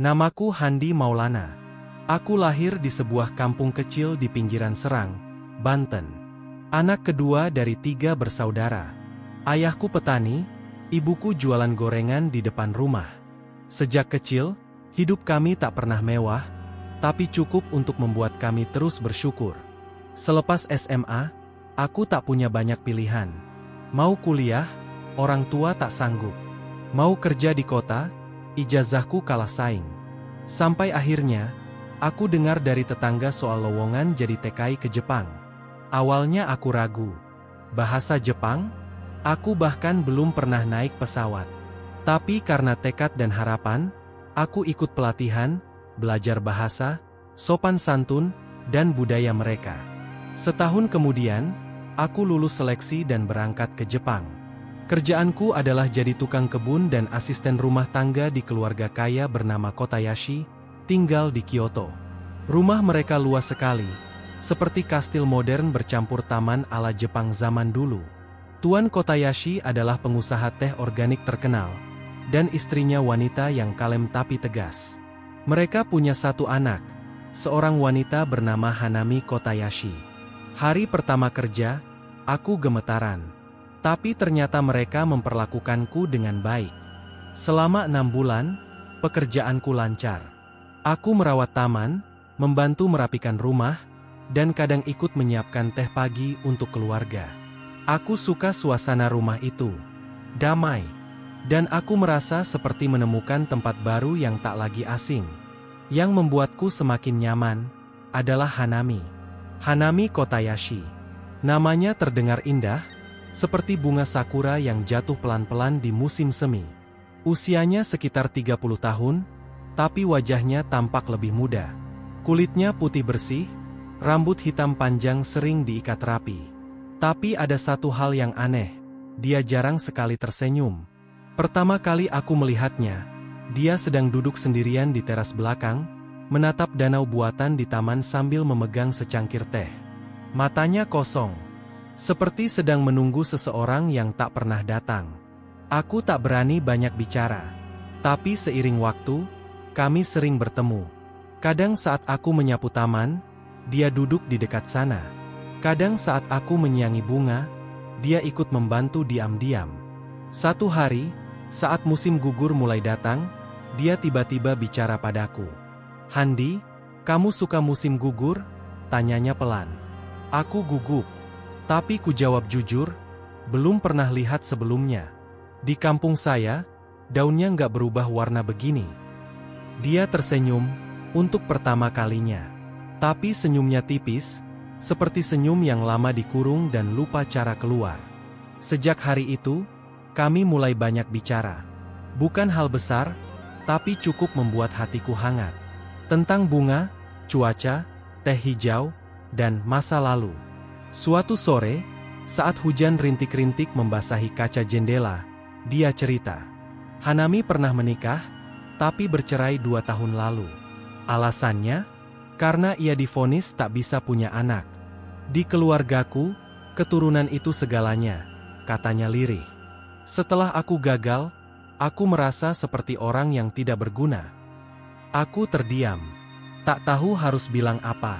Namaku Handi Maulana. Aku lahir di sebuah kampung kecil di pinggiran Serang, Banten. Anak kedua dari 3 bersaudara. Ayahku petani, ibuku jualan gorengan di depan rumah. Sejak kecil, hidup kami tak pernah mewah, tapi cukup untuk membuat kami terus bersyukur. Selepas SMA, aku tak punya banyak pilihan. Mau kuliah, orang tua tak sanggup. Mau kerja di kota, ijazahku kalah saing. Sampai akhirnya, aku dengar dari tetangga soal lowongan jadi TKI ke Jepang. Awalnya aku ragu. Bahasa Jepang? Aku bahkan belum pernah naik pesawat. Tapi karena tekad dan harapan, aku ikut pelatihan, belajar bahasa, sopan santun, dan budaya mereka. Setahun kemudian, aku lulus seleksi dan berangkat ke Jepang. Kerjaanku adalah jadi tukang kebun dan asisten rumah tangga di keluarga kaya bernama Kotayashi, tinggal di Kyoto. Rumah mereka luas sekali, seperti kastil modern bercampur taman ala Jepang zaman dulu. Tuan Kotayashi adalah pengusaha teh organik terkenal, dan istrinya wanita yang kalem tapi tegas. Mereka punya 1 anak, seorang wanita bernama Hanami Kotayashi. Hari pertama kerja, aku gemetaran. Tapi ternyata mereka memperlakukanku dengan baik. Selama 6 bulan, pekerjaanku lancar. Aku merawat taman, membantu merapikan rumah, dan kadang ikut menyiapkan teh pagi untuk keluarga. Aku suka suasana rumah itu. Damai. Dan aku merasa seperti menemukan tempat baru yang tak lagi asing. Yang membuatku semakin nyaman adalah Hanami. Hanami Kotayashi. Namanya terdengar indah, seperti bunga sakura yang jatuh pelan-pelan di musim semi. Usianya sekitar 30 tahun, tapi wajahnya tampak lebih muda. Kulitnya putih bersih, rambut hitam panjang sering diikat rapi. Tapi ada satu hal yang aneh, dia jarang sekali tersenyum. Pertama kali aku melihatnya, dia sedang duduk sendirian di teras belakang, menatap danau buatan di taman sambil memegang secangkir teh. Matanya kosong, seperti sedang menunggu seseorang yang tak pernah datang. Aku tak berani banyak bicara, tapi seiring waktu, kami sering bertemu. Kadang saat aku menyapu taman, dia duduk di dekat sana. Kadang saat aku menyiangi bunga, dia ikut membantu diam-diam. Satu hari, saat musim gugur mulai datang, dia tiba-tiba bicara padaku. "Handi, kamu suka musim gugur?" Tanyanya pelan. Aku gugup, tapi ku jawab jujur, belum pernah lihat sebelumnya. Di kampung saya, daunnya nggak berubah warna begini. Dia tersenyum, untuk pertama kalinya. Tapi senyumnya tipis, seperti senyum yang lama dikurung dan lupa cara keluar. Sejak hari itu, kami mulai banyak bicara. Bukan hal besar, tapi cukup membuat hatiku hangat. Tentang bunga, cuaca, teh hijau, dan masa lalu. Suatu sore, saat hujan rintik-rintik membasahi kaca jendela, dia cerita. Hanami pernah menikah, tapi bercerai 2 tahun lalu. Alasannya, karena ia divonis tak bisa punya anak. Di keluargaku, keturunan itu segalanya, katanya lirih. Setelah aku gagal, aku merasa seperti orang yang tidak berguna. Aku terdiam, tak tahu harus bilang apa.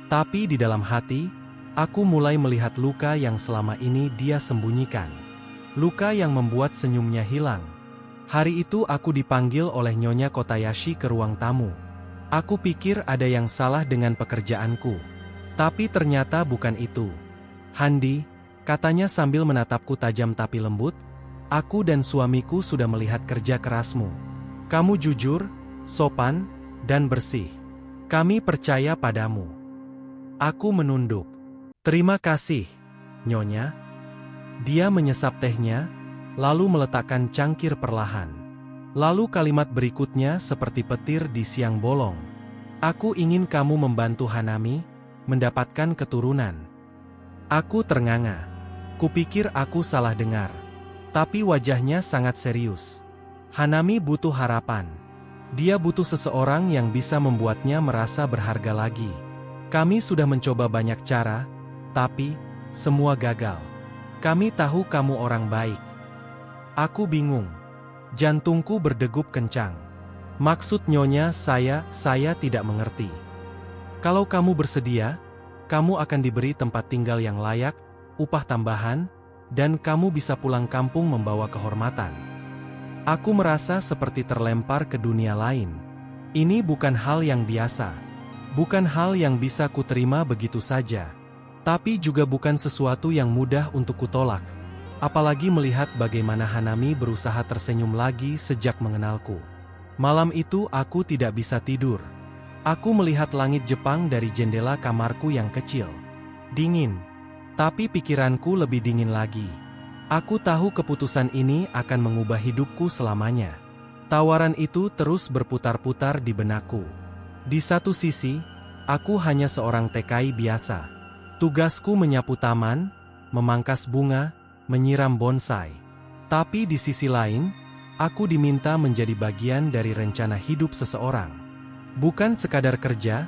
Tapi di dalam hati, aku mulai melihat luka yang selama ini dia sembunyikan. Luka yang membuat senyumnya hilang. Hari itu aku dipanggil oleh Nyonya Kotayashi ke ruang tamu. Aku pikir ada yang salah dengan pekerjaanku. Tapi ternyata bukan itu. "Handi," katanya sambil menatapku tajam tapi lembut, "aku dan suamiku sudah melihat kerja kerasmu. Kamu jujur, sopan, dan bersih. Kami percaya padamu." Aku menunduk. "Terima kasih, Nyonya." Dia menyesap tehnya, lalu meletakkan cangkir perlahan. Lalu kalimat berikutnya seperti petir di siang bolong. "Aku ingin kamu membantu Hanami, mendapatkan keturunan." Aku ternganga. Kupikir aku salah dengar. Tapi wajahnya sangat serius. Hanami butuh harapan. Dia butuh seseorang yang bisa membuatnya merasa berharga lagi. Kami sudah mencoba banyak cara, tapi semua gagal. Kami tahu kamu orang baik. Aku bingung. Jantungku berdegup kencang. Maksud Nyonya saya tidak mengerti. Kalau kamu bersedia, kamu akan diberi tempat tinggal yang layak, upah tambahan, dan kamu bisa pulang kampung membawa kehormatan. Aku merasa seperti terlempar ke dunia lain. Ini bukan hal yang biasa. Bukan hal yang bisa kuterima begitu saja. Tapi juga bukan sesuatu yang mudah untuk kutolak. Apalagi melihat bagaimana Hanami berusaha tersenyum lagi sejak mengenalku. Malam itu aku tidak bisa tidur. Aku melihat langit Jepang dari jendela kamarku yang kecil. Dingin. Tapi pikiranku lebih dingin lagi. Aku tahu keputusan ini akan mengubah hidupku selamanya. Tawaran itu terus berputar-putar di benakku. Di satu sisi, aku hanya seorang TKI biasa. Tugasku menyapu taman, memangkas bunga, menyiram bonsai. Tapi di sisi lain, aku diminta menjadi bagian dari rencana hidup seseorang. Bukan sekadar kerja,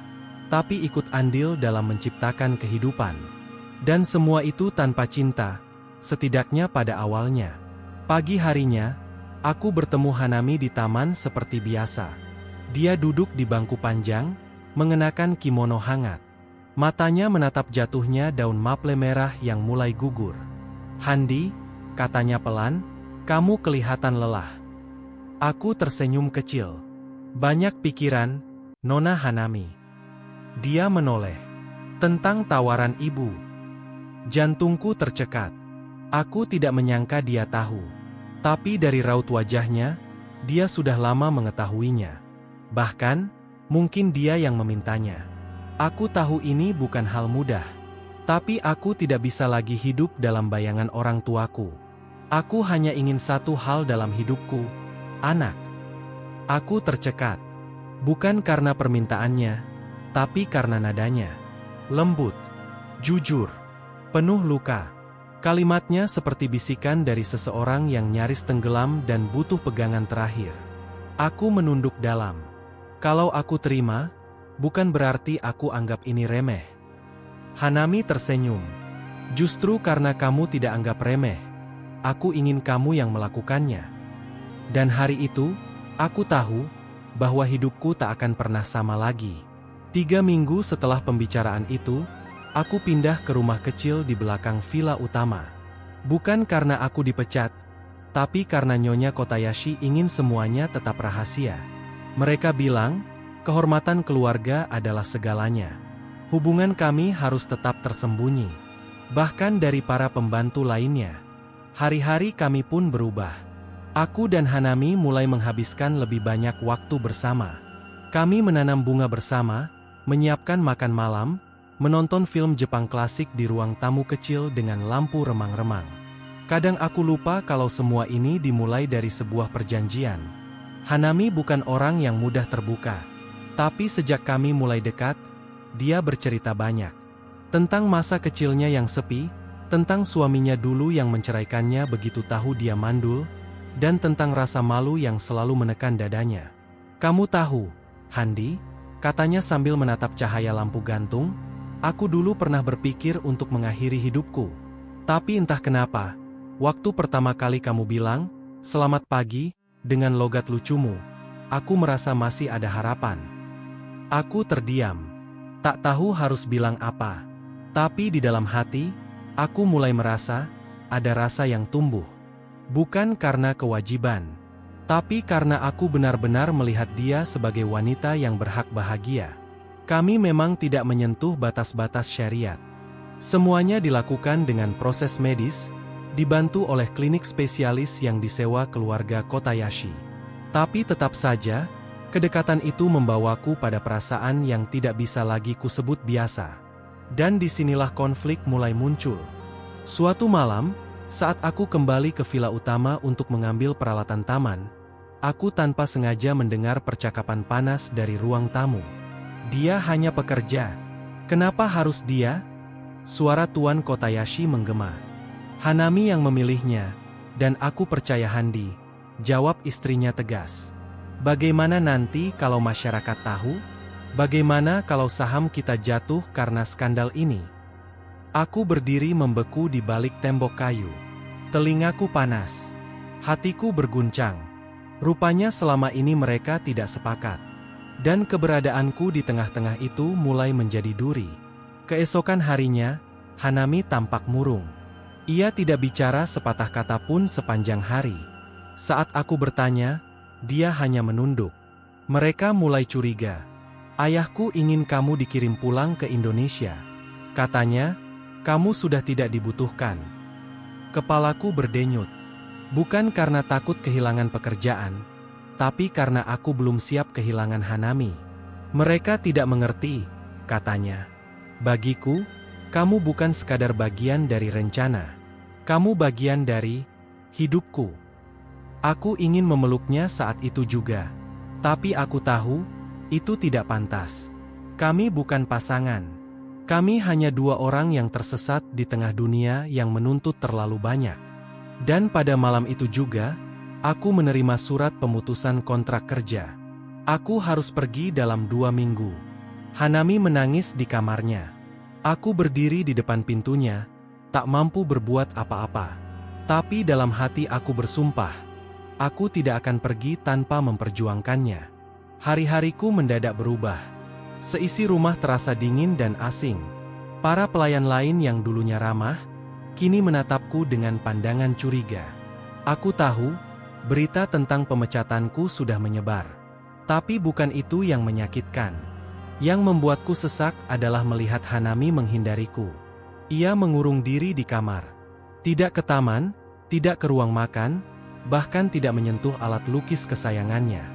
tapi ikut andil dalam menciptakan kehidupan. Dan semua itu tanpa cinta, setidaknya pada awalnya. Pagi harinya, aku bertemu Hanami di taman seperti biasa. Dia duduk di bangku panjang, mengenakan kimono hangat. Matanya menatap jatuhnya daun maple merah yang mulai gugur. "Handi," katanya pelan, "kamu kelihatan lelah." Aku tersenyum kecil. "Banyak pikiran, Nona Hanami." Dia menoleh. "Tentang tawaran ibu." Jantungku tercekat. Aku tidak menyangka dia tahu. Tapi dari raut wajahnya, dia sudah lama mengetahuinya. Bahkan, mungkin dia yang memintanya. Aku tahu ini bukan hal mudah. Tapi aku tidak bisa lagi hidup dalam bayangan orang tuaku. Aku hanya ingin satu hal dalam hidupku, anak. Aku tercekat. Bukan karena permintaannya, tapi karena nadanya. Lembut, jujur, penuh luka. Kalimatnya seperti bisikan dari seseorang yang nyaris tenggelam dan butuh pegangan terakhir. Aku menunduk dalam. Kalau aku terima, bukan berarti aku anggap ini remeh. Hanami tersenyum. "Justru karena kamu tidak anggap remeh, aku ingin kamu yang melakukannya." Dan hari itu, aku tahu bahwa hidupku tak akan pernah sama lagi. 3 minggu setelah pembicaraan itu, aku pindah ke rumah kecil di belakang villa utama. Bukan karena aku dipecat, tapi karena Nyonya Kotayashi ingin semuanya tetap rahasia. Mereka bilang, kehormatan keluarga adalah segalanya. Hubungan kami harus tetap tersembunyi. Bahkan dari para pembantu lainnya. Hari-hari kami pun berubah. Aku dan Hanami mulai menghabiskan lebih banyak waktu bersama. Kami menanam bunga bersama, menyiapkan makan malam, menonton film Jepang klasik di ruang tamu kecil dengan lampu remang-remang. Kadang aku lupa kalau semua ini dimulai dari sebuah perjanjian. Hanami bukan orang yang mudah terbuka. Tapi sejak kami mulai dekat, dia bercerita banyak. Tentang masa kecilnya yang sepi, tentang suaminya dulu yang menceraikannya begitu tahu dia mandul, dan tentang rasa malu yang selalu menekan dadanya. "Kamu tahu, Handi," katanya sambil menatap cahaya lampu gantung, "aku dulu pernah berpikir untuk mengakhiri hidupku. Tapi entah kenapa, waktu pertama kali kamu bilang, 'Selamat pagi,' dengan logat lucumu, aku merasa masih ada harapan." Aku terdiam. Tak tahu harus bilang apa. Tapi di dalam hati, aku mulai merasa, ada rasa yang tumbuh. Bukan karena kewajiban, tapi karena aku benar-benar melihat dia sebagai wanita yang berhak bahagia. Kami memang tidak menyentuh batas-batas syariat. Semuanya dilakukan dengan proses medis, dibantu oleh klinik spesialis yang disewa keluarga Kotayashi. Tapi tetap saja, kedekatan itu membawaku pada perasaan yang tidak bisa lagi kusebut biasa. Dan disinilah konflik mulai muncul. Suatu malam, saat aku kembali ke villa utama untuk mengambil peralatan taman, aku tanpa sengaja mendengar percakapan panas dari ruang tamu. "Dia hanya pekerja. Kenapa harus dia?" Suara Tuan Kotayashi menggema. "Hanami yang memilihnya, dan aku percaya Handi," jawab istrinya tegas. "Bagaimana nanti kalau masyarakat tahu? Bagaimana kalau saham kita jatuh karena skandal ini?" Aku berdiri membeku di balik tembok kayu. Telingaku panas. Hatiku berguncang. Rupanya selama ini mereka tidak sepakat. Dan keberadaanku di tengah-tengah itu mulai menjadi duri. Keesokan harinya, Hanami tampak murung. Ia tidak bicara sepatah kata pun sepanjang hari. Saat aku bertanya, dia hanya menunduk. Mereka mulai curiga. Ayahku ingin kamu dikirim pulang ke Indonesia. Katanya, kamu sudah tidak dibutuhkan. Kepalaku berdenyut. Bukan karena takut kehilangan pekerjaan, tapi karena aku belum siap kehilangan Hanami. Mereka tidak mengerti, katanya. Bagiku, kamu bukan sekadar bagian dari rencana. Kamu bagian dari hidupku. Aku ingin memeluknya saat itu juga. Tapi aku tahu, itu tidak pantas. Kami bukan pasangan. Kami hanya dua orang yang tersesat di tengah dunia yang menuntut terlalu banyak. Dan pada malam itu juga, aku menerima surat pemutusan kontrak kerja. Aku harus pergi dalam 2 minggu. Hanami menangis di kamarnya. Aku berdiri di depan pintunya, tak mampu berbuat apa-apa. Tapi dalam hati aku bersumpah, aku tidak akan pergi tanpa memperjuangkannya. Hari-hariku mendadak berubah. Seisi rumah terasa dingin dan asing. Para pelayan lain yang dulunya ramah, kini menatapku dengan pandangan curiga. Aku tahu, berita tentang pemecatanku sudah menyebar. Tapi bukan itu yang menyakitkan. Yang membuatku sesak adalah melihat Hanami menghindariku. Ia mengurung diri di kamar. Tidak ke taman, tidak ke ruang makan, bahkan tidak menyentuh alat lukis kesayangannya.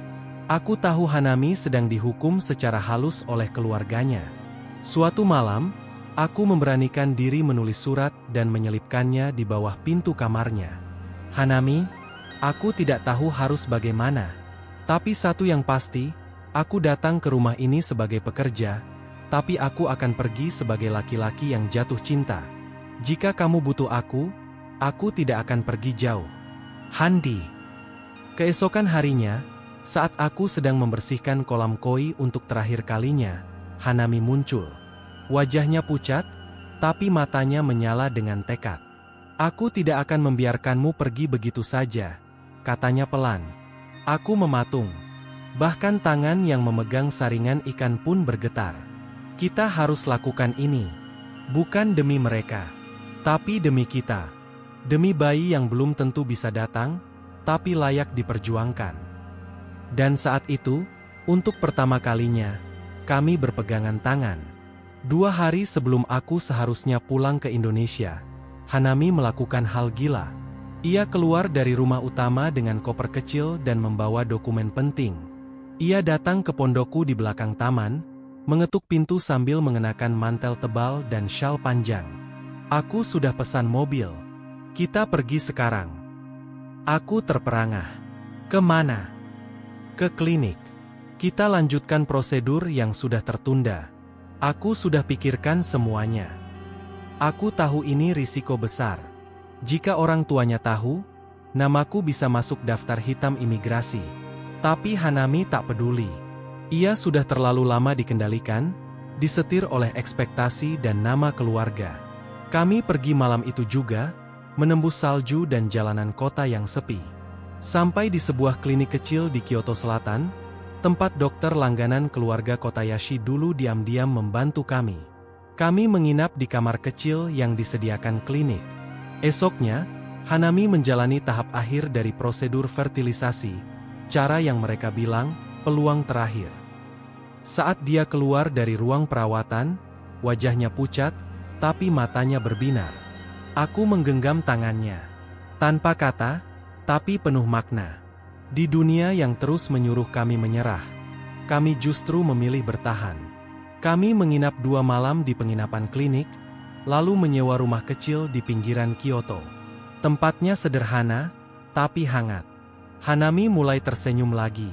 Aku tahu Hanami sedang dihukum secara halus oleh keluarganya. Suatu malam, aku memberanikan diri menulis surat dan menyelipkannya di bawah pintu kamarnya. Hanami, aku tidak tahu harus bagaimana. Tapi satu yang pasti, aku datang ke rumah ini sebagai pekerja, tapi aku akan pergi sebagai laki-laki yang jatuh cinta. Jika kamu butuh aku tidak akan pergi jauh. Handi. Keesokan harinya, saat aku sedang membersihkan kolam koi untuk terakhir kalinya, Hanami muncul. Wajahnya pucat, tapi matanya menyala dengan tekad. Aku tidak akan membiarkanmu pergi begitu saja, katanya pelan. Aku mematung. Bahkan tangan yang memegang saringan ikan pun bergetar. Kita harus lakukan ini. Bukan demi mereka, tapi demi kita. Demi bayi yang belum tentu bisa datang, tapi layak diperjuangkan. Dan saat itu, untuk pertama kalinya, kami berpegangan tangan. 2 hari sebelum aku seharusnya pulang ke Indonesia, Hanami melakukan hal gila. Ia keluar dari rumah utama dengan koper kecil dan membawa dokumen penting. Ia datang ke pondokku di belakang taman, mengetuk pintu sambil mengenakan mantel tebal dan syal panjang. Aku sudah pesan mobil. Kita pergi sekarang. Aku terperangah. Kemana? Ke klinik. Kita lanjutkan prosedur yang sudah tertunda. Aku sudah pikirkan semuanya. Aku tahu ini risiko besar. Jika orang tuanya tahu, namaku bisa masuk daftar hitam imigrasi. Tapi Hanami tak peduli. Ia sudah terlalu lama dikendalikan, disetir oleh ekspektasi dan nama keluarga. Kami pergi malam itu juga, menembus salju dan jalanan kota yang sepi. Sampai di sebuah klinik kecil di Kyoto Selatan, tempat dokter langganan keluarga Kotayashi dulu diam-diam membantu kami. Kami menginap di kamar kecil yang disediakan klinik. Esoknya, Hanami menjalani tahap akhir dari prosedur fertilisasi. Cara yang mereka bilang, peluang terakhir. Saat dia keluar dari ruang perawatan, wajahnya pucat, tapi matanya berbinar. Aku menggenggam tangannya. Tanpa kata, tapi penuh makna. Di dunia yang terus menyuruh kami menyerah, kami justru memilih bertahan. Kami menginap 2 malam di penginapan klinik, lalu menyewa rumah kecil di pinggiran Kyoto. Tempatnya sederhana, tapi hangat. Hanami mulai tersenyum lagi.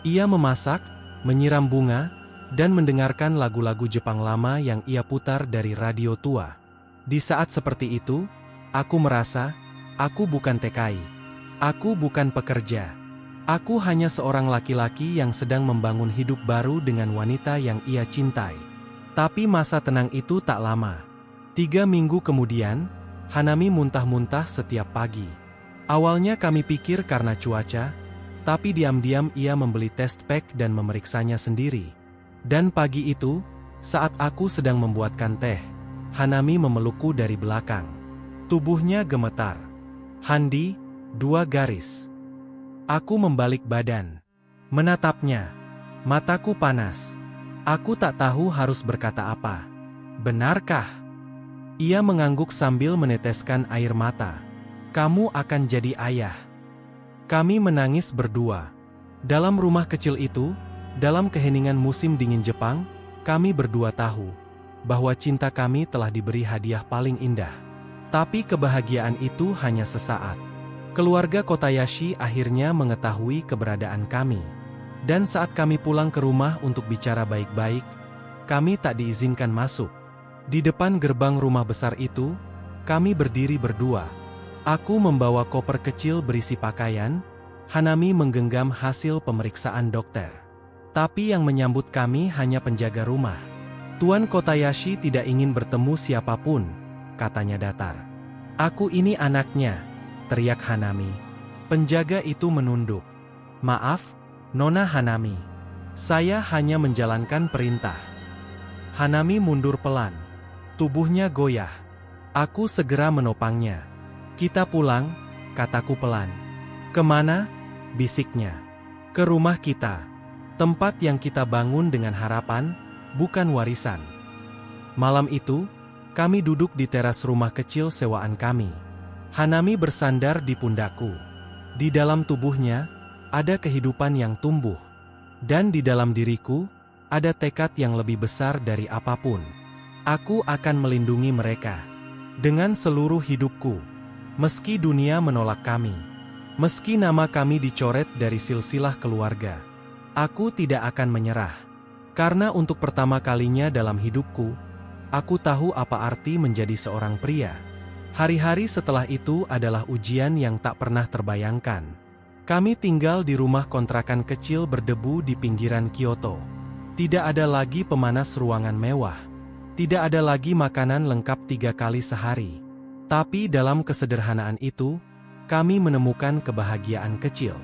Ia memasak, menyiram bunga, dan mendengarkan lagu-lagu Jepang lama yang ia putar dari radio tua. Di saat seperti itu, aku merasa, aku bukan TKI. Aku bukan pekerja. Aku hanya seorang laki-laki yang sedang membangun hidup baru dengan wanita yang ia cintai. Tapi masa tenang itu tak lama. 3 minggu kemudian, Hanami muntah-muntah setiap pagi. Awalnya kami pikir karena cuaca, Tapi diam-diam ia membeli test pack dan memeriksanya sendiri. Dan pagi itu, saat aku sedang membuatkan teh, Hanami memelukku dari belakang. Tubuhnya gemetar. "Handi, 2 garis." Aku membalik badan. Menatapnya. Mataku panas. Aku tak tahu harus berkata apa. "Benarkah?" Ia mengangguk sambil meneteskan air mata. "Kamu akan jadi ayah." Kami menangis berdua. Dalam rumah kecil itu, dalam keheningan musim dingin Jepang, kami berdua tahu bahwa cinta kami telah diberi hadiah paling indah. Tapi kebahagiaan itu hanya sesaat. Keluarga Kotayashi akhirnya mengetahui keberadaan kami. Dan saat kami pulang ke rumah untuk bicara baik-baik, kami tak diizinkan masuk. Di depan gerbang rumah besar itu, kami berdiri berdua. Aku membawa koper kecil berisi pakaian, Hanami menggenggam hasil pemeriksaan dokter. Tapi yang menyambut kami hanya penjaga rumah. "Tuan Kotayashi tidak ingin bertemu siapapun," katanya datar. "Aku ini anaknya," teriak Hanami. Penjaga itu menunduk. "Maaf, Nona Hanami. Saya hanya menjalankan perintah." Hanami mundur pelan. Tubuhnya goyah. Aku segera menopangnya. "Kita pulang," kataku pelan. "Kemana?" bisiknya. "Ke rumah kita. Tempat yang kita bangun dengan harapan, bukan warisan." Malam itu, kami duduk di teras rumah kecil sewaan kami. Hanami bersandar di pundakku. Di dalam tubuhnya, ada kehidupan yang tumbuh. Dan di dalam diriku, ada tekad yang lebih besar dari apapun. Aku akan melindungi mereka. Dengan seluruh hidupku. Meski dunia menolak kami. Meski nama kami dicoret dari silsilah keluarga. Aku tidak akan menyerah. Karena untuk pertama kalinya dalam hidupku, aku tahu apa arti menjadi seorang pria. Hari-hari setelah itu adalah ujian yang tak pernah terbayangkan. Kami tinggal di rumah kontrakan kecil berdebu di pinggiran Kyoto. Tidak ada lagi pemanas ruangan mewah. Tidak ada lagi makanan lengkap 3 kali sehari. Tapi dalam kesederhanaan itu, kami menemukan kebahagiaan kecil.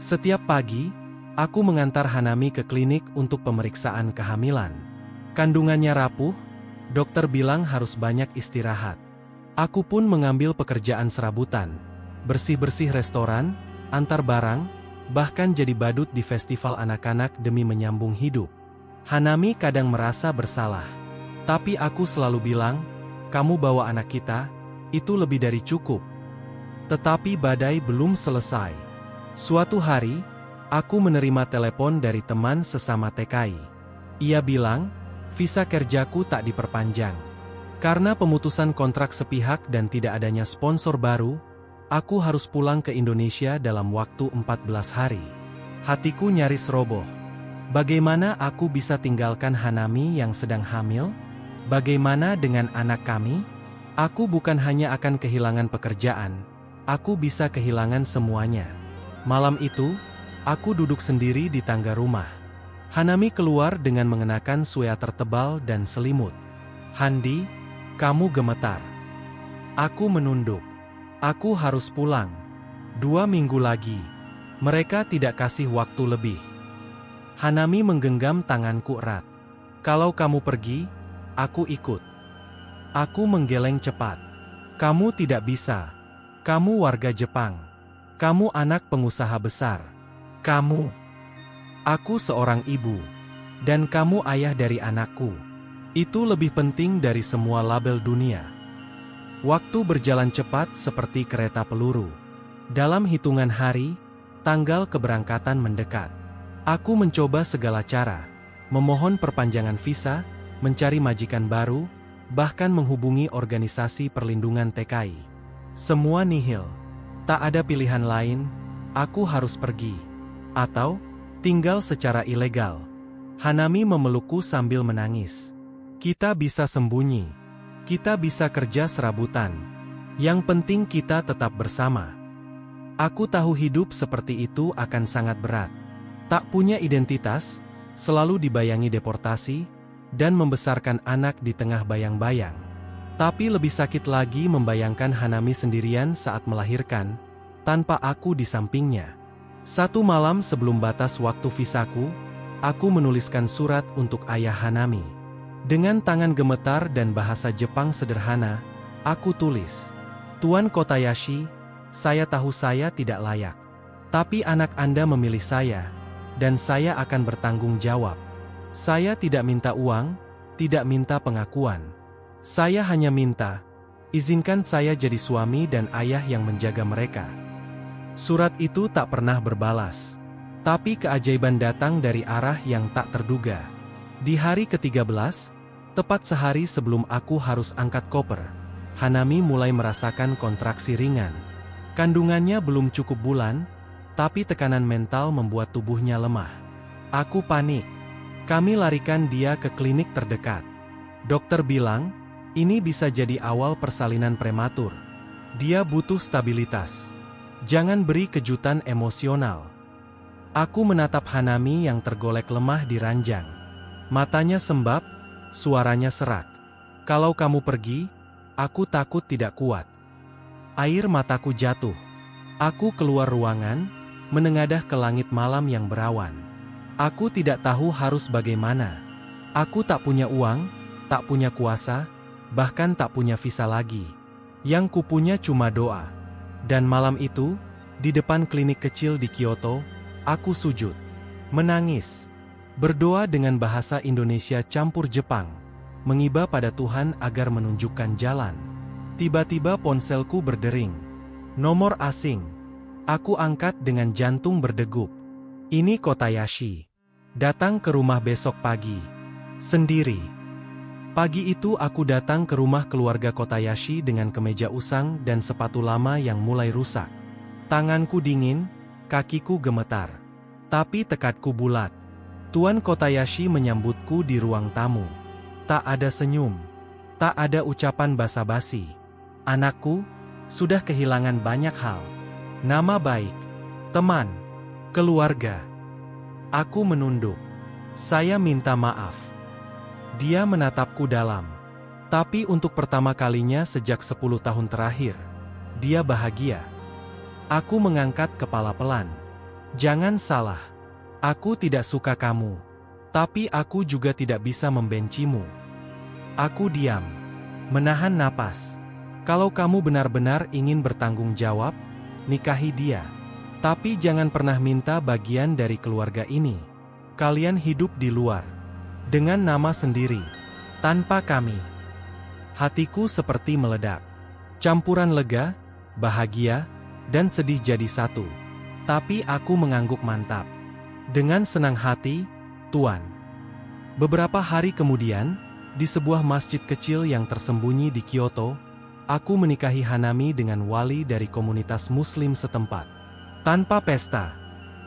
Setiap pagi, aku mengantar Hanami ke klinik untuk pemeriksaan kehamilan. Kandungannya rapuh, dokter bilang harus banyak istirahat. Aku pun mengambil pekerjaan serabutan, bersih-bersih restoran, antar barang, bahkan jadi badut di festival anak-anak demi menyambung hidup. Hanami kadang merasa bersalah. Tapi aku selalu bilang, "Kamu bawa anak kita, itu lebih dari cukup." Tetapi badai belum selesai. Suatu hari, aku menerima telepon dari teman sesama TKI. Ia bilang, visa kerjaku tak diperpanjang. Karena pemutusan kontrak sepihak dan tidak adanya sponsor baru, aku harus pulang ke Indonesia dalam waktu 14 hari. Hatiku nyaris roboh. Bagaimana aku bisa tinggalkan Hanami yang sedang hamil? Bagaimana dengan anak kami? Aku bukan hanya akan kehilangan pekerjaan, aku bisa kehilangan semuanya. Malam itu, aku duduk sendiri di tangga rumah. Hanami keluar dengan mengenakan sweater tebal dan selimut. "Handi, kamu gemetar." Aku menunduk. Aku harus pulang. 2 minggu lagi. Mereka tidak kasih waktu lebih. Hanami menggenggam tanganku erat. "Kalau kamu pergi, aku ikut." Aku menggeleng cepat. "Kamu tidak bisa. Kamu warga Jepang. Kamu anak pengusaha besar. Kamu..." "Aku seorang ibu. Dan kamu ayah dari anakku. Itu lebih penting dari semua label dunia." Waktu berjalan cepat seperti kereta peluru. Dalam hitungan hari, tanggal keberangkatan mendekat. Aku mencoba segala cara. Memohon perpanjangan visa, mencari majikan baru, bahkan menghubungi organisasi perlindungan TKI. Semua nihil. Tak ada pilihan lain, aku harus pergi. Atau, tinggal secara ilegal. Hanami memelukku sambil menangis. "Kita bisa sembunyi. Kita bisa kerja serabutan. Yang penting kita tetap bersama." Aku tahu hidup seperti itu akan sangat berat. Tak punya identitas, selalu dibayangi deportasi, dan membesarkan anak di tengah bayang-bayang. Tapi lebih sakit lagi membayangkan Hanami sendirian saat melahirkan, tanpa aku di sampingnya. Satu malam sebelum batas waktu visaku, aku menuliskan surat untuk ayah Hanami. Dengan tangan gemetar dan bahasa Jepang sederhana, aku tulis, "Tuan Kotayashi, saya tahu saya tidak layak. Tapi anak Anda memilih saya, dan saya akan bertanggung jawab. Saya tidak minta uang, tidak minta pengakuan. Saya hanya minta, izinkan saya jadi suami dan ayah yang menjaga mereka." Surat itu tak pernah berbalas. Tapi keajaiban datang dari arah yang tak terduga. Di hari ke-13, tepat sehari sebelum aku harus angkat koper, Hanami mulai merasakan kontraksi ringan. Kandungannya belum cukup bulan, tapi tekanan mental membuat tubuhnya lemah. Aku panik. Kami larikan dia ke klinik terdekat. Dokter bilang, ini bisa jadi awal persalinan prematur. Dia butuh stabilitas. Jangan beri kejutan emosional. Aku menatap Hanami yang tergolek lemah di ranjang. Matanya sembab, suaranya serak. Kalau kamu pergi, aku takut tidak kuat. Air mataku jatuh. Aku keluar ruangan, menengadah ke langit malam yang berawan. Aku tidak tahu harus bagaimana. Aku tak punya uang, tak punya kuasa, bahkan tak punya visa lagi. Yang kupunya cuma doa. Dan malam itu, di depan klinik kecil di Kyoto, aku sujud, menangis, berdoa dengan bahasa Indonesia campur Jepang, mengiba pada Tuhan agar menunjukkan jalan. Tiba-tiba ponselku berdering. Nomor asing. Aku angkat dengan jantung berdegup. Ini Kotayashi. Datang ke rumah besok pagi. Sendiri. Pagi itu aku datang ke rumah keluarga Kotayashi dengan kemeja usang dan sepatu lama yang mulai rusak. Tanganku dingin, kakiku gemetar. Tapi tekadku bulat. Tuan Kotayashi menyambutku di ruang tamu. Tak ada senyum. Tak ada ucapan basa-basi. Anakku, sudah kehilangan banyak hal. Nama baik, teman, keluarga. Aku menunduk. Saya minta maaf. Dia menatapku dalam. Tapi untuk pertama kalinya sejak 10 tahun terakhir, dia bahagia. Aku mengangkat kepala pelan. Jangan salah. Aku tidak suka kamu. Tapi aku juga tidak bisa membencimu. Aku diam. Menahan napas. Kalau kamu benar-benar ingin bertanggung jawab, nikahi dia. Tapi jangan pernah minta bagian dari keluarga ini. Kalian hidup di luar. Dengan nama sendiri. Tanpa kami. Hatiku seperti meledak. Campuran lega, bahagia, dan sedih jadi satu. Tapi aku mengangguk mantap. Dengan senang hati, Tuan. Beberapa hari kemudian, di sebuah masjid kecil yang tersembunyi di Kyoto, aku menikahi Hanami dengan wali dari komunitas muslim setempat. Tanpa pesta,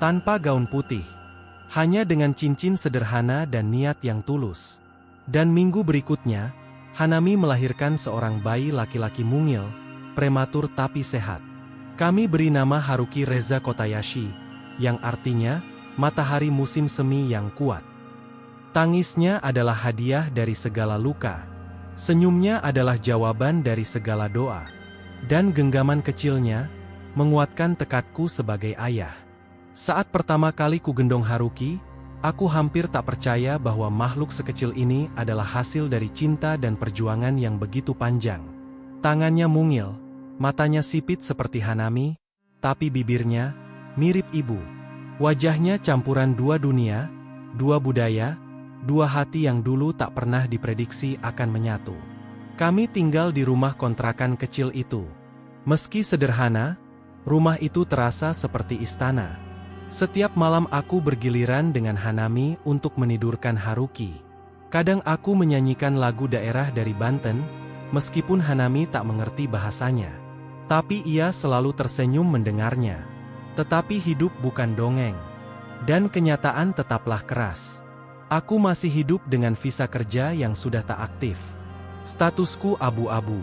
tanpa gaun putih, hanya dengan cincin sederhana dan niat yang tulus. Dan minggu berikutnya, Hanami melahirkan seorang bayi laki-laki mungil, prematur tapi sehat. Kami beri nama Haruki Reza Kotayashi, yang artinya, matahari musim semi yang kuat. Tangisnya adalah hadiah dari segala luka. Senyumnya adalah jawaban dari segala doa. Dan genggaman kecilnya, menguatkan tekadku sebagai ayah. Saat pertama kali ku gendong Haruki, aku hampir tak percaya bahwa makhluk sekecil ini adalah hasil dari cinta dan perjuangan yang begitu panjang. Tangannya mungil. Matanya sipit seperti Hanami, tapi bibirnya mirip ibu. Wajahnya campuran dua dunia, dua budaya, dua hati yang dulu tak pernah diprediksi akan menyatu. Kami tinggal di rumah kontrakan kecil itu. Meski sederhana, rumah itu terasa seperti istana. Setiap malam aku bergiliran dengan Hanami untuk menidurkan Haruki. Kadang aku menyanyikan lagu daerah dari Banten, meskipun Hanami tak mengerti bahasanya. Tapi ia selalu tersenyum mendengarnya. Tetapi hidup bukan dongeng. Dan kenyataan tetaplah keras. Aku masih hidup dengan visa kerja yang sudah tak aktif. Statusku abu-abu.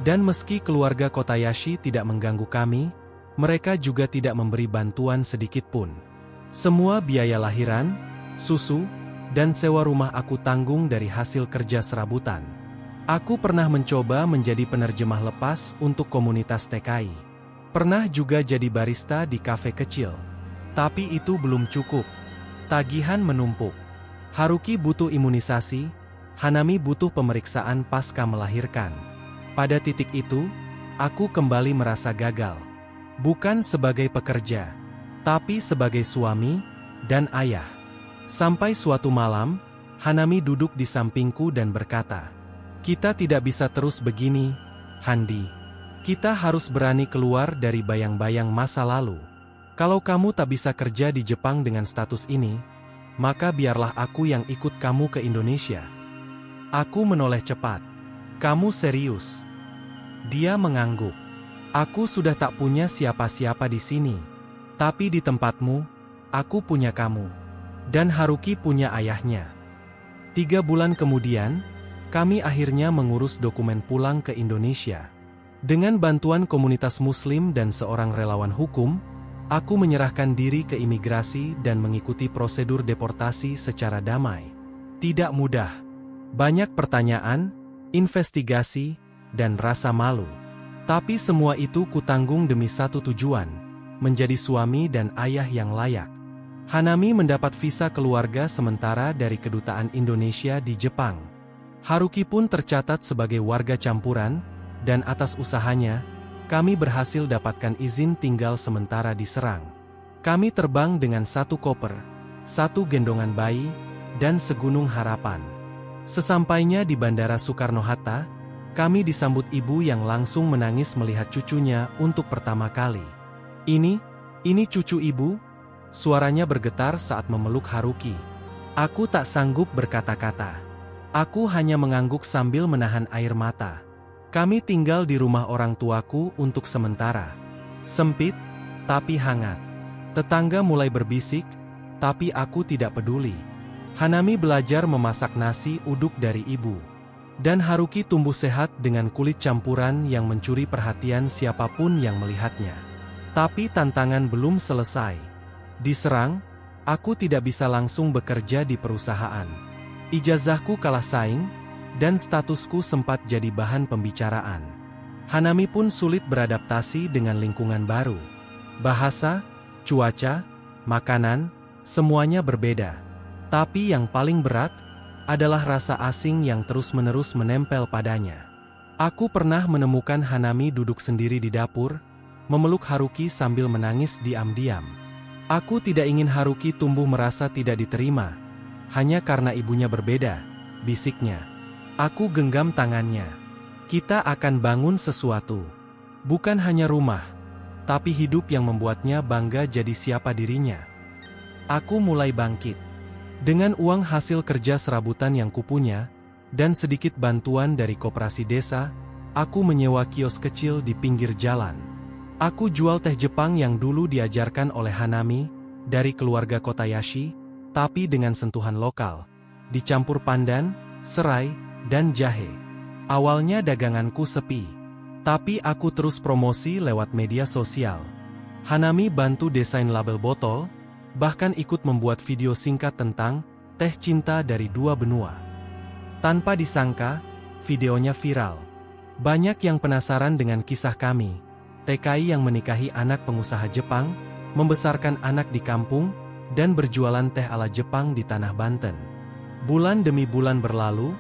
Dan meski keluarga Kotayashi tidak mengganggu kami, mereka juga tidak memberi bantuan sedikit pun. Semua biaya lahiran, susu, dan sewa rumah aku tanggung dari hasil kerja serabutan. Aku pernah mencoba menjadi penerjemah lepas untuk komunitas TKI. Pernah juga jadi barista di kafe kecil. Tapi itu belum cukup. Tagihan menumpuk. Haruki butuh imunisasi, Hanami butuh pemeriksaan pasca melahirkan. Pada titik itu, aku kembali merasa gagal. Bukan sebagai pekerja, tapi sebagai suami dan ayah. Sampai suatu malam, Hanami duduk di sampingku dan berkata, "Kita tidak bisa terus begini, Handi. Kita harus berani keluar dari bayang-bayang masa lalu. Kalau kamu tak bisa kerja di Jepang dengan status ini, maka biarlah aku yang ikut kamu ke Indonesia." Aku menoleh cepat. "Kamu serius?" Dia mengangguk. "Aku sudah tak punya siapa-siapa di sini. Tapi di tempatmu, aku punya kamu. Dan Haruki punya ayahnya." 3 bulan kemudian, kami akhirnya mengurus dokumen pulang ke Indonesia. Dengan bantuan komunitas Muslim dan seorang relawan hukum, aku menyerahkan diri ke imigrasi dan mengikuti prosedur deportasi secara damai. Tidak mudah. Banyak pertanyaan, investigasi, dan rasa malu. Tapi semua itu kutanggung demi satu tujuan, menjadi suami dan ayah yang layak. Hanami mendapat visa keluarga sementara dari Kedutaan Indonesia di Jepang. Haruki pun tercatat sebagai warga campuran, dan atas usahanya, kami berhasil dapatkan izin tinggal sementara di Serang. Kami terbang dengan 1 koper, 1 gendongan bayi, dan segunung harapan. Sesampainya di Bandara Soekarno-Hatta, kami disambut ibu yang langsung menangis melihat cucunya untuk pertama kali. Ini cucu ibu?" Suaranya bergetar saat memeluk Haruki. Aku tak sanggup berkata-kata. Aku hanya mengangguk sambil menahan air mata. Kami tinggal di rumah orang tuaku untuk sementara. Sempit, tapi hangat. Tetangga mulai berbisik, tapi aku tidak peduli. Hanami belajar memasak nasi uduk dari ibu. Dan Haruki tumbuh sehat dengan kulit campuran yang mencuri perhatian siapapun yang melihatnya. Tapi tantangan belum selesai. Di Serang, aku tidak bisa langsung bekerja di perusahaan. Ijazahku kalah saing, dan statusku sempat jadi bahan pembicaraan. Hanami pun sulit beradaptasi dengan lingkungan baru. Bahasa, cuaca, makanan, semuanya berbeda. Tapi yang paling berat adalah rasa asing yang terus-menerus menempel padanya. Aku pernah menemukan Hanami duduk sendiri di dapur, memeluk Haruki sambil menangis diam-diam. Aku tidak ingin Haruki tumbuh merasa tidak diterima, hanya karena ibunya berbeda, bisiknya. Aku genggam tangannya. Kita akan bangun sesuatu. Bukan hanya rumah, tapi hidup yang membuatnya bangga jadi siapa dirinya. Aku mulai bangkit. Dengan uang hasil kerja serabutan yang kupunya, dan sedikit bantuan dari koperasi desa, aku menyewa kios kecil di pinggir jalan. Aku jual teh Jepang yang dulu diajarkan oleh Hanami, dari keluarga Kotayashi, tapi dengan sentuhan lokal, dicampur pandan, serai, dan jahe. Awalnya daganganku sepi, tapi aku terus promosi lewat media sosial. Hanami bantu desain label botol, bahkan ikut membuat video singkat tentang teh cinta dari 2 benua. Tanpa disangka, videonya viral. Banyak yang penasaran dengan kisah kami, TKI yang menikahi anak pengusaha Jepang, membesarkan anak di kampung, dan berjualan teh ala Jepang di tanah Banten. Bulan demi bulan berlalu,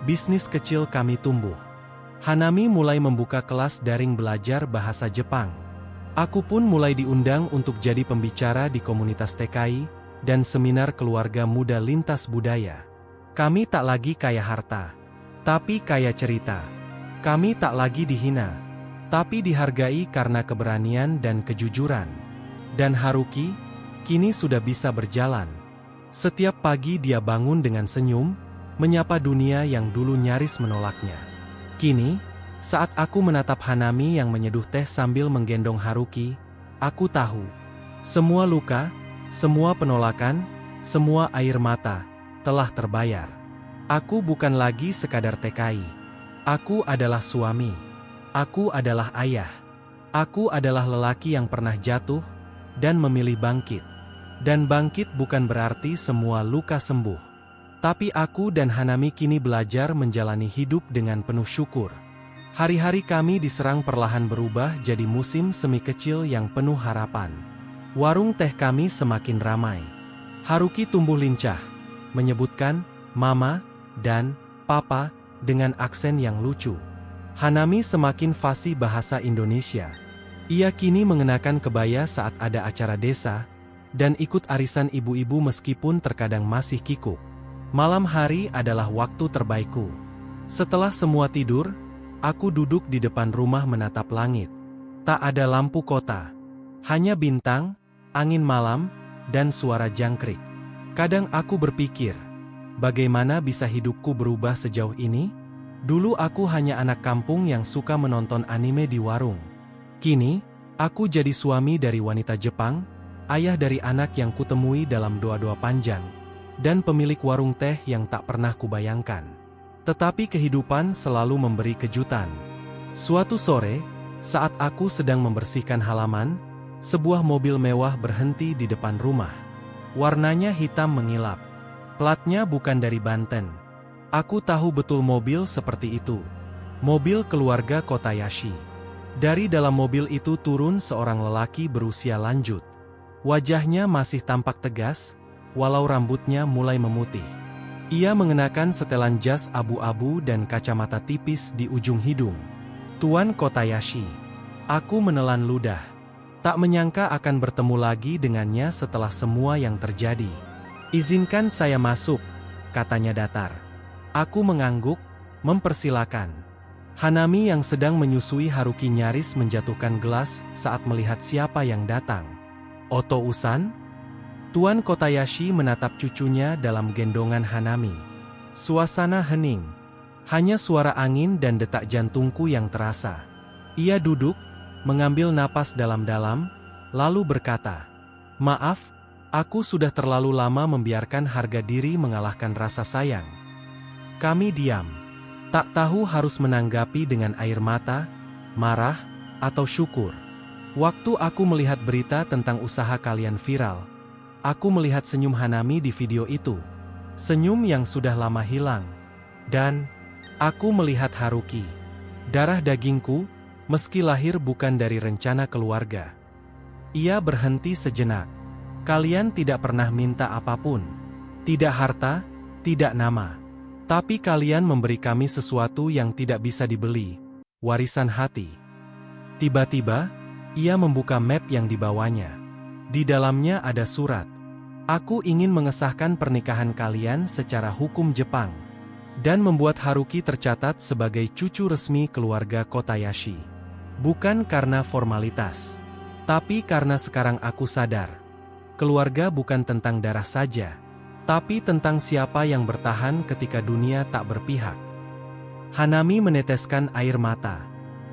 bisnis kecil kami tumbuh. Hanami mulai membuka kelas daring belajar bahasa Jepang. Aku pun mulai diundang untuk jadi pembicara di komunitas TKI dan seminar keluarga muda lintas budaya. Kami tak lagi kaya harta, tapi kaya cerita. Kami tak lagi dihina, tapi dihargai karena keberanian dan kejujuran. Dan Haruki, kini sudah bisa berjalan. Setiap pagi dia bangun dengan senyum, menyapa dunia yang dulu nyaris menolaknya. Kini, saat aku menatap Hanami yang menyeduh teh sambil menggendong Haruki, aku tahu. Semua luka, semua penolakan, semua air mata, telah terbayar. Aku bukan lagi sekadar TKI. Aku adalah suami. Aku adalah ayah. Aku adalah lelaki yang pernah jatuh, dan memilih bangkit. Dan bangkit bukan berarti semua luka sembuh. Tapi aku dan Hanami kini belajar menjalani hidup dengan penuh syukur. Hari-hari kami di Serang perlahan berubah jadi musim semi kecil yang penuh harapan. Warung teh kami semakin ramai. Haruki tumbuh lincah, menyebutkan Mama dan Papa dengan aksen yang lucu. Hanami semakin fasih bahasa Indonesia. Ia kini mengenakan kebaya saat ada acara desa, dan ikut arisan ibu-ibu meskipun terkadang masih kikuk. Malam hari adalah waktu terbaikku. Setelah semua tidur, aku duduk di depan rumah menatap langit. Tak ada lampu kota, hanya bintang, angin malam, dan suara jangkrik. Kadang aku berpikir, bagaimana bisa hidupku berubah sejauh ini? Dulu aku hanya anak kampung yang suka menonton anime di warung. Kini, aku jadi suami dari wanita Jepang, ayah dari anak yang kutemui dalam doa-doa panjang, dan pemilik warung teh yang tak pernah kubayangkan. Tetapi kehidupan selalu memberi kejutan. Suatu sore, saat aku sedang membersihkan halaman, sebuah mobil mewah berhenti di depan rumah. Warnanya hitam mengilap. Platnya bukan dari Banten. Aku tahu betul mobil seperti itu. Mobil keluarga Kotayashi. Dari dalam mobil itu turun seorang lelaki berusia lanjut. Wajahnya masih tampak tegas, walau rambutnya mulai memutih. Ia mengenakan setelan jas abu-abu dan kacamata tipis di ujung hidung. Tuan Kotayashi. Aku menelan ludah. Tak menyangka akan bertemu lagi dengannya setelah semua yang terjadi. "Izinkan saya masuk," katanya datar. Aku mengangguk, mempersilakan. Hanami yang sedang menyusui Haruki nyaris menjatuhkan gelas saat melihat siapa yang datang. "Oto-usan?" Tuan Kotayashi menatap cucunya dalam gendongan Hanami. Suasana hening. Hanya suara angin dan detak jantungku yang terasa. Ia duduk, mengambil napas dalam-dalam, lalu berkata, "Maaf, aku sudah terlalu lama membiarkan harga diri mengalahkan rasa sayang." Kami diam. Tak tahu harus menanggapi dengan air mata, marah, atau syukur. Waktu aku melihat berita tentang usaha kalian viral, aku melihat senyum Hanami di video itu. Senyum yang sudah lama hilang. Dan aku melihat Haruki. Darah dagingku, meski lahir bukan dari rencana keluarga. Ia berhenti sejenak. "Kalian tidak pernah minta apapun. Tidak harta, tidak nama. Tapi kalian memberi kami sesuatu yang tidak bisa dibeli, warisan hati." Tiba-tiba, ia membuka map yang dibawanya. Di dalamnya ada surat. "Aku ingin mengesahkan pernikahan kalian secara hukum Jepang, dan membuat Haruki tercatat sebagai cucu resmi keluarga Kotayashi. Bukan karena formalitas, tapi karena sekarang aku sadar, keluarga bukan tentang darah saja, tapi tentang siapa yang bertahan ketika dunia tak berpihak." Hanami meneteskan air mata.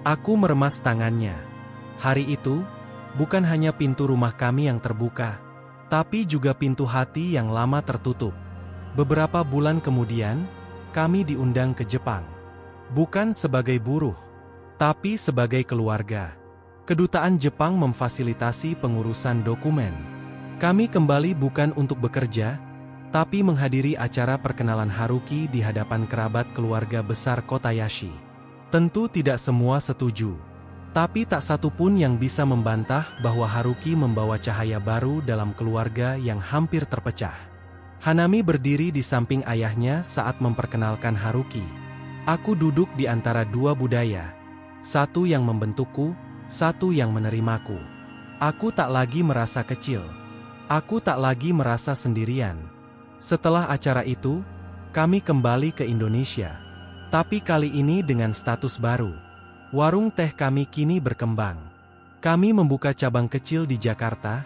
Aku meremas tangannya. Hari itu, bukan hanya pintu rumah kami yang terbuka, tapi juga pintu hati yang lama tertutup. Beberapa bulan kemudian, kami diundang ke Jepang. Bukan sebagai buruh, tapi sebagai keluarga. Kedutaan Jepang memfasilitasi pengurusan dokumen. Kami kembali bukan untuk bekerja, tapi menghadiri acara perkenalan Haruki di hadapan kerabat keluarga besar Kotayashi. Tentu tidak semua setuju, tapi tak satu pun yang bisa membantah bahwa Haruki membawa cahaya baru dalam keluarga yang hampir terpecah. Hanami berdiri di samping ayahnya saat memperkenalkan Haruki. Aku duduk di antara dua budaya. Satu yang membentukku, satu yang menerimaku. Aku tak lagi merasa kecil. Aku tak lagi merasa sendirian. Setelah acara itu, kami kembali ke Indonesia. Tapi kali ini dengan status baru. Warung teh kami kini berkembang. Kami membuka cabang kecil di Jakarta,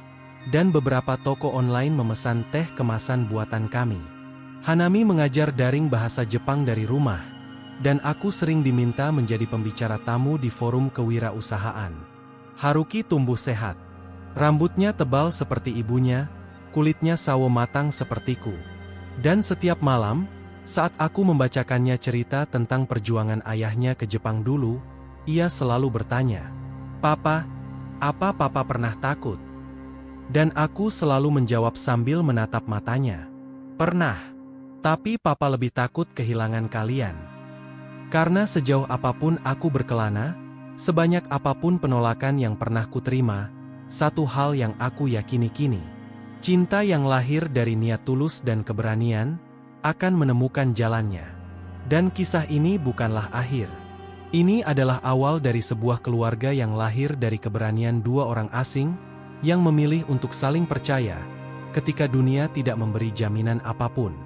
dan beberapa toko online memesan teh kemasan buatan kami. Hanami mengajar daring bahasa Jepang dari rumah, dan aku sering diminta menjadi pembicara tamu di forum kewirausahaan. Haruki tumbuh sehat. Rambutnya tebal seperti ibunya, kulitnya sawo matang sepertiku. Dan setiap malam, saat aku membacakannya cerita tentang perjuangan ayahnya ke Jepang dulu, ia selalu bertanya, "Papa, apa Papa pernah takut?" Dan aku selalu menjawab sambil menatap matanya, "Pernah. Tapi Papa lebih takut kehilangan kalian." Karena sejauh apapun aku berkelana, sebanyak apapun penolakan yang pernah kuterima, satu hal yang aku yakini kini. Cinta yang lahir dari niat tulus dan keberanian, akan menemukan jalannya. Dan kisah ini bukanlah akhir. Ini adalah awal dari sebuah keluarga yang lahir dari keberanian dua orang asing, yang memilih untuk saling percaya, ketika dunia tidak memberi jaminan apapun.